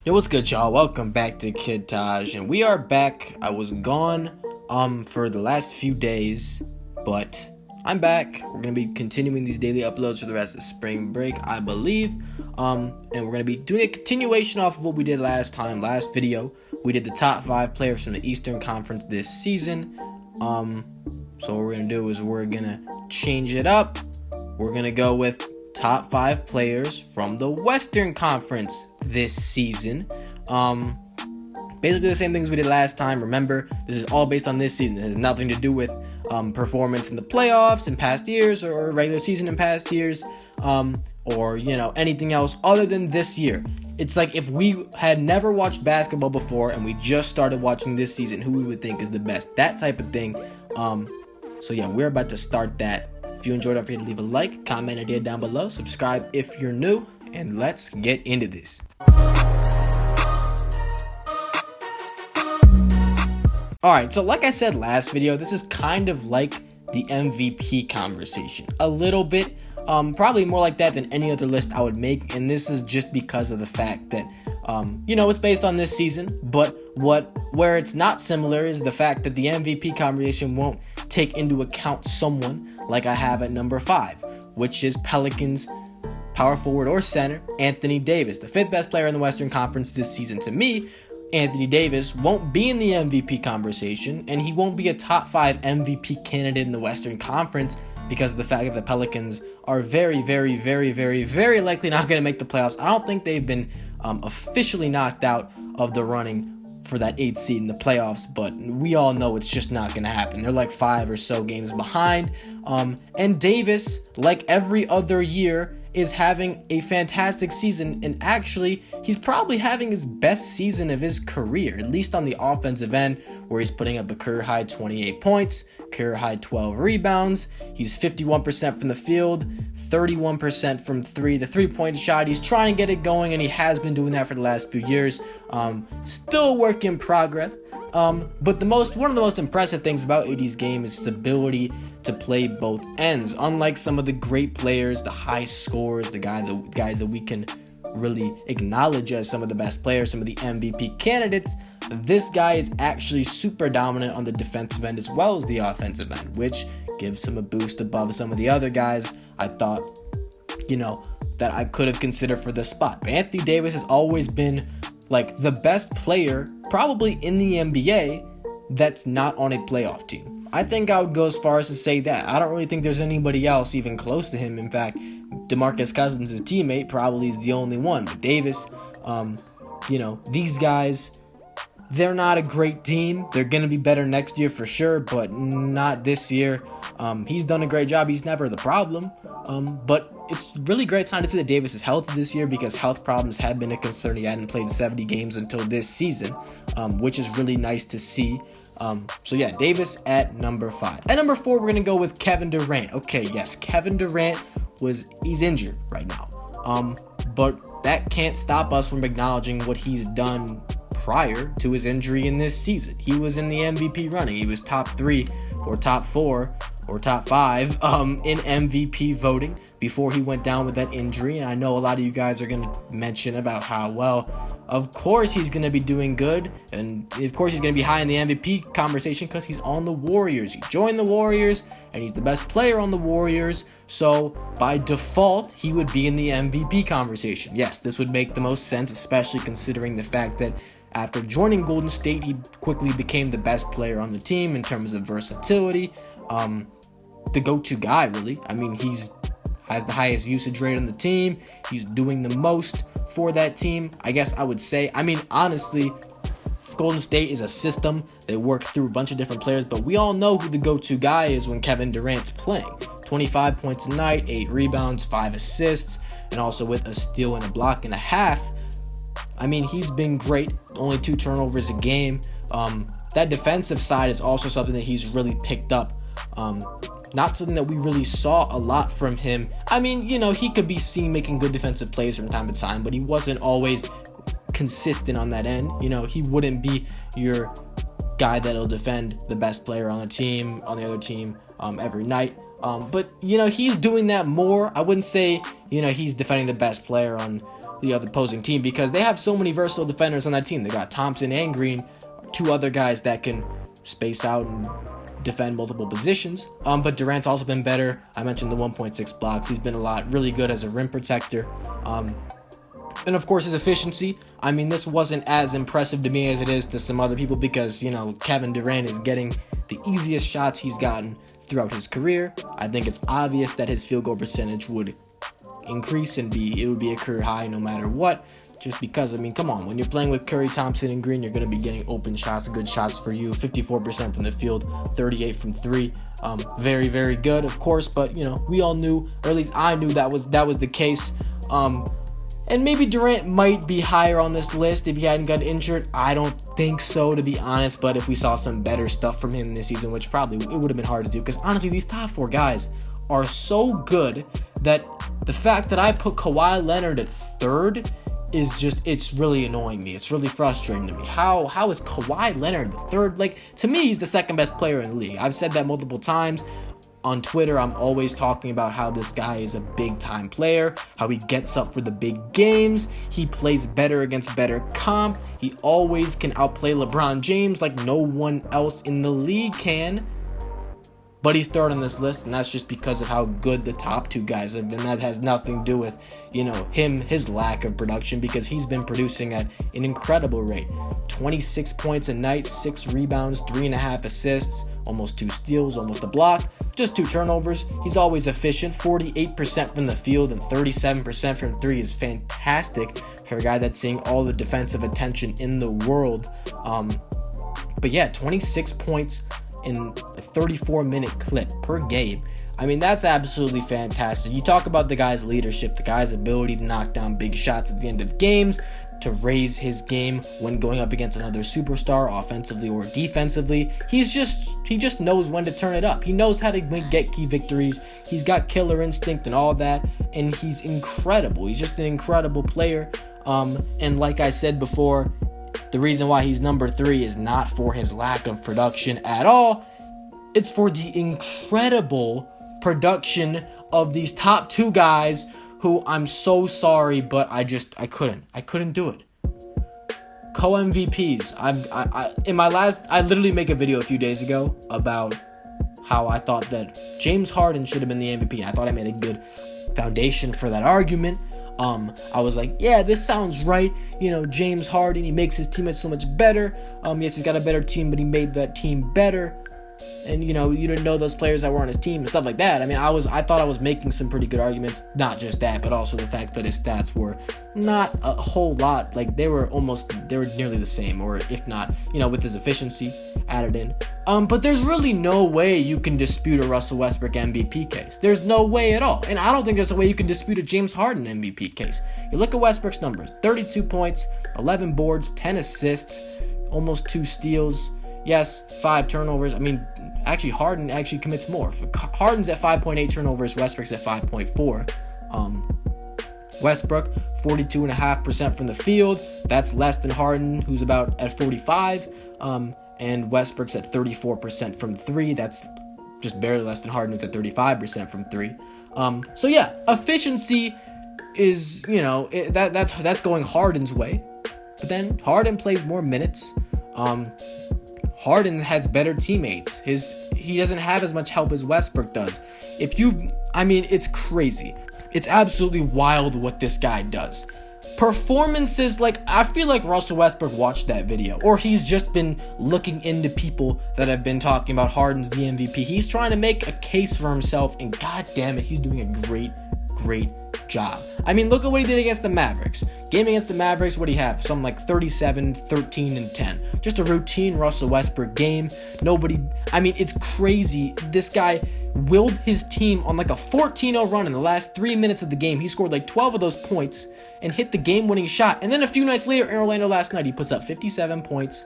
Yo, what's good, y'all? Welcome back to Kid Taj, and we are back. I was gone for the last few days, but I'm back. We're gonna be continuing these daily uploads for the rest of spring break, I believe. And we're gonna be doing a continuation off of what we did last video. We did the top 5 players from the Eastern Conference this season. So what we're gonna do is we're gonna change it up. We're gonna go with top 5 players from the Western Conference this season. Basically the same things we did last time. Remember, this is all based on this season. It has nothing to do with performance in the playoffs in past years or regular season in past years, or anything else other than this year. It's like if we had never watched basketball before and we just started watching this season, who we would think is the best, that type of thing. So yeah, we're about to start that. If you enjoyed, don't forget to leave a like, comment idea down below, subscribe if you're new, and let's get into this. Alright, so like I said last video, this is kind of like the MVP conversation. A little bit, probably more like that than any other list I would make, and this is just because of the fact that, it's based on this season, but where it's not similar is the fact that the MVP conversation won't take into account someone like I have at number 5, which is Pelicans power forward or center, Anthony Davis, the 5th best player in the Western Conference this season. To me, Anthony Davis won't be in the MVP conversation, and he won't be a top 5 MVP candidate in the Western Conference because of the fact that the Pelicans are very, very, very, very, very likely not going to make the playoffs. I don't think they've been officially knocked out of the running for that 8th seed in the playoffs, but we all know it's just not going to happen. They're like 5 or so games behind, and Davis, like every other year, is having a fantastic season, and actually he's probably having his best season of his career, at least on the offensive end, where he's putting up a career high 28 points, career high 12 rebounds. He's 51% from the field, 31% from 3, the 3-point shot. He's trying to get it going, and he has been doing that for the last few years. Still a work in progress. But one of the most impressive things about AD's game is his ability to play both ends. Unlike some of the great players, the high scorers, the guys that we can really acknowledge as some of the best players, some of the MVP candidates, this guy is actually super dominant on the defensive end as well as the offensive end, which gives him a boost above some of the other guys I thought, that I could have considered for this spot. But Anthony Davis has always been like the best player probably in the NBA that's not on a playoff team. I think I would go as far as to say that. I don't really think there's anybody else even close to him. In fact, DeMarcus Cousins, his teammate, probably is the only one. But Davis, these guys, they're not a great team. They're going to be better next year for sure, but not this year. He's done a great job. He's never the problem. But it's really great sign to see that Davis is healthy this year because health problems have been a concern. He hadn't played 70 games until this season, which is really nice to see. So yeah, Davis at number 5. At number 4, we're going to go with Kevin Durant. Okay, yes, Kevin Durant he's injured right now. But that can't stop us from acknowledging what he's done prior to his injury in this season. He was in the MVP running. He was top 3 or top 4 or top 5 in MVP voting before he went down with that injury. And I know a lot of you guys are going to mention about how, well, of course he's going to be doing good, and of course he's going to be high in the MVP conversation because he's on the Warriors. He joined the Warriors, and he's the best player on the Warriors, so by default, he would be in the MVP conversation. Yes, this would make the most sense, especially considering the fact that after joining Golden State, he quickly became the best player on the team in terms of versatility. The go-to guy, really. I mean, has the highest usage rate on the team. He's doing the most for that team, I guess I would say. I mean, honestly, Golden State is a system. They work through a bunch of different players, but we all know who the go-to guy is when Kevin Durant's playing. 25 points a night, 8 rebounds, 5 assists, and also with a steal and a block and a half. I mean, he's been great. Only 2 turnovers a game. That defensive side is also something that he's really picked up. Not something that we really saw a lot from him. I mean, he could be seen making good defensive plays from time to time, but he wasn't always consistent on that end. He wouldn't be your guy that'll defend the best player on the other team every night. But he's doing that more. I wouldn't say he's defending the best player on the other opposing team, because they have so many versatile defenders on that team. They got Thompson and Green, two other guys that can space out and defend multiple positions. But Durant's also been better. I mentioned the 1.6 blocks. He's been really good as a rim protector. And of course his efficiency. I mean, this wasn't as impressive to me as it is to some other people, because, you know, Kevin Durant is getting the easiest shots he's gotten throughout his career. I think it's obvious that his field goal percentage would increase and it would be a career high no matter what. Just because, I mean, come on, when you're playing with Curry, Thompson, and Green, you're going to be getting open shots, good shots for you. 54% from the field, 38 from three. Very, very good, of course, but, you know, we all knew, or at least I knew that was the case. And maybe Durant might be higher on this list if he hadn't got injured. I don't think so, to be honest, but if we saw some better stuff from him this season, which probably it would have been hard to do, because honestly, these top four guys are so good that the fact that I put Kawhi Leonard at third is just, it's really annoying me. It's really frustrating to me. How is Kawhi Leonard the third? Like, to me, he's the second best player in the league. I've said that multiple times. On Twitter, I'm always talking about how this guy is a big-time player, how he gets up for the big games, he plays better against better comp, he always can outplay LeBron James like no one else in the league can. But he's third on this list, and that's just because of how good the top two guys have been. That has nothing to do with, you know, his lack of production, because he's been producing at an incredible rate. 26 points a night, 6 rebounds, 3.5 assists, almost 2 steals, almost a block, just 2 turnovers. He's always efficient. 48% from the field and 37% from 3 is fantastic for a guy that's seeing all the defensive attention in the world. But yeah, 26 points in a 34-minute clip per game. I mean, that's absolutely fantastic. You talk about the guy's leadership, the guy's ability to knock down big shots at the end of games, to raise his game when going up against another superstar, offensively or defensively. He just knows when to turn it up. He knows how to get key victories. He's got killer instinct and all that, and he's incredible. He's just an incredible player. And like I said before, the reason why he's number 3 is not for his lack of production at all. It's for the incredible production of these top 2 guys who, I'm so sorry, but I couldn't do it. Co-MVPs. I literally made a video a few days ago about how I thought that James Harden should have been the MVP. And I thought I made a good foundation for that argument. I was like, yeah, this sounds right. You know, James Harden, he makes his teammates so much better. Yes, he's got a better team, but he made that team better. And, you know, you didn't know those players that were on his team and stuff like that. I mean, I thought I was making some pretty good arguments. Not just that, but also the fact that his stats were not a whole lot. Like, they were nearly the same, or if not, you know, with his efficiency added in. But there's really no way you can dispute a Russell Westbrook MVP case. There's no way at all. And I don't think there's a way you can dispute a James Harden MVP case. You look at Westbrook's numbers: 32 points, 11 boards, 10 assists, almost 2 steals. Yes, 5 turnovers. I mean, actually, Harden actually commits more. Harden's at 5.8 turnovers. Westbrook's at 5.4. Westbrook, 42.5% from the field. That's less than Harden, who's about at 45. And Westbrook's at 34% from 3. That's just barely less than Harden, who's at 35% from 3. So yeah, efficiency is, you know, that's going Harden's way. But then Harden plays more minutes. Harden has better teammates. He doesn't have as much help as Westbrook does. It's crazy. It's absolutely wild what this guy does. Performances, like, I feel like Russell Westbrook watched that video, or he's just been looking into people that have been talking about Harden's the MVP. He's trying to make a case for himself, and god damn it, he's doing a great job. I mean, look at what he did against the Mavericks. Game against the Mavericks, what do you have? Something like 37, 13, and 10. Just a routine Russell Westbrook game. It's crazy. This guy willed his team on like a 14-0 run in the last 3 minutes of the game. He scored like 12 of those points and hit the game-winning shot. And then a few nights later in Orlando last night, he puts up 57 points.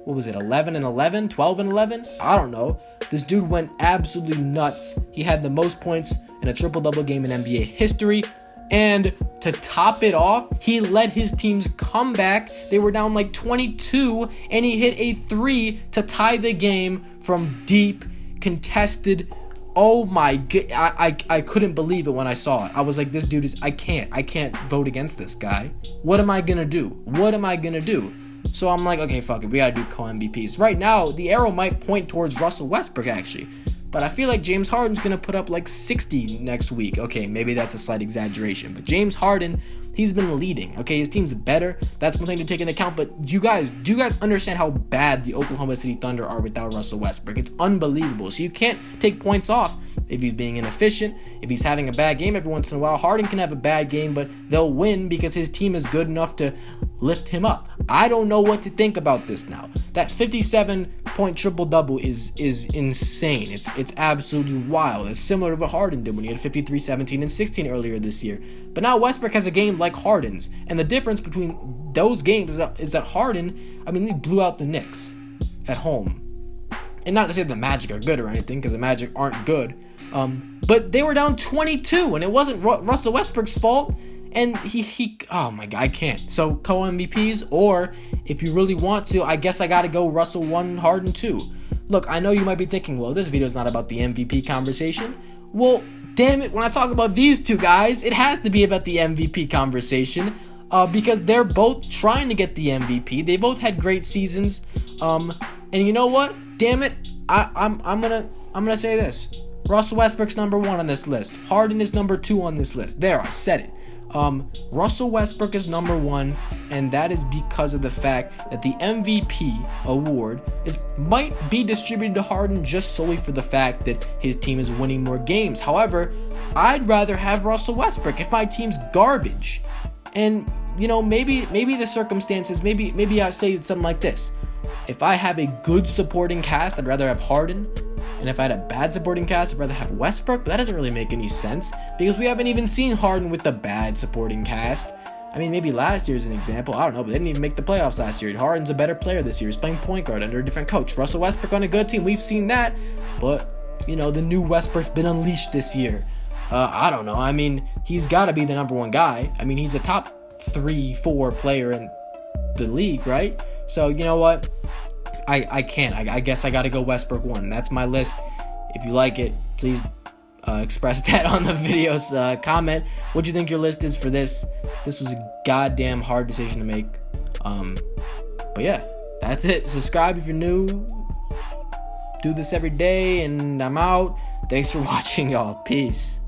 What was it, 11 and 11? 12 and 11? I don't know. This dude went absolutely nuts. He had the most points in a triple-double game in NBA history. And to top it off, he led his team's comeback. They were down like 22, and he hit a 3 to tie the game from deep, contested Oh my god, I couldn't believe it when I saw it. I was like, this dude is, I can't vote against this guy. What am I gonna do? What am I gonna do? So I'm like, okay, fuck it, we gotta do co-MVPs. Right now, the arrow might point towards Russell Westbrook, actually. But I feel like James Harden's gonna put up like 60 next week. Okay, maybe that's a slight exaggeration, but James Harden, he's been leading. Okay, his team's better. That's one thing to take into account. But do you guys understand how bad the Oklahoma City Thunder are without Russell Westbrook? It's unbelievable. So you can't take points off if he's being inefficient, if he's having a bad game every once in a while. Harden can have a bad game, but they'll win because his team is good enough to lift him up. I don't know what to think about this now. That 57-point triple-double is insane. It's absolutely wild. It's similar to what Harden did when he had 53, 17, and 16 earlier this year. But now Westbrook has a game like Harden's. And the difference between those games is that Harden, I mean, he blew out the Knicks at home. And not to say the Magic are good or anything, because the Magic aren't good. But they were down 22, and it wasn't Russell Westbrook's fault. And he oh my god, I can't. So co-MVPs, or if you really want to, I guess I gotta go Russell 1, Harden 2. Look, I know you might be thinking, well, this video is not about the MVP conversation. Well, damn it, when I talk about these two guys, it has to be about the MVP conversation. Because they're both trying to get the MVP. They both had great seasons. And you know what? Damn it, I'm gonna say this. Russell Westbrook's number 1 on this list. Harden is number 2 on this list. There, I said it. Russell Westbrook is number 1, and that is because of the fact that the MVP award might be distributed to Harden just solely for the fact that his team is winning more games. However, I'd rather have Russell Westbrook if my team's garbage. And, you know, maybe the circumstances, maybe I say something like this. If I have a good supporting cast, I'd rather have Harden. And if I had a bad supporting cast, I'd rather have Westbrook. But that doesn't really make any sense because we haven't even seen Harden with the bad supporting cast. I mean, maybe last year's an example. I don't know, but they didn't even make the playoffs last year. Harden's a better player this year. He's playing point guard under a different coach. Russell Westbrook on a good team. We've seen that. But, you know, the new Westbrook's been unleashed this year. I don't know. I mean, he's got to be the number 1 guy. I mean, he's a top 3-4 player in the league, right? So, you know what? I can't. I guess I got to go Westbrook 1. That's my list. If you like it, please express that on the video's comment. What do you think your list is for this? This was a goddamn hard decision to make. But yeah, that's it. Subscribe if you're new. Do this every day, and I'm out. Thanks for watching, y'all. Peace.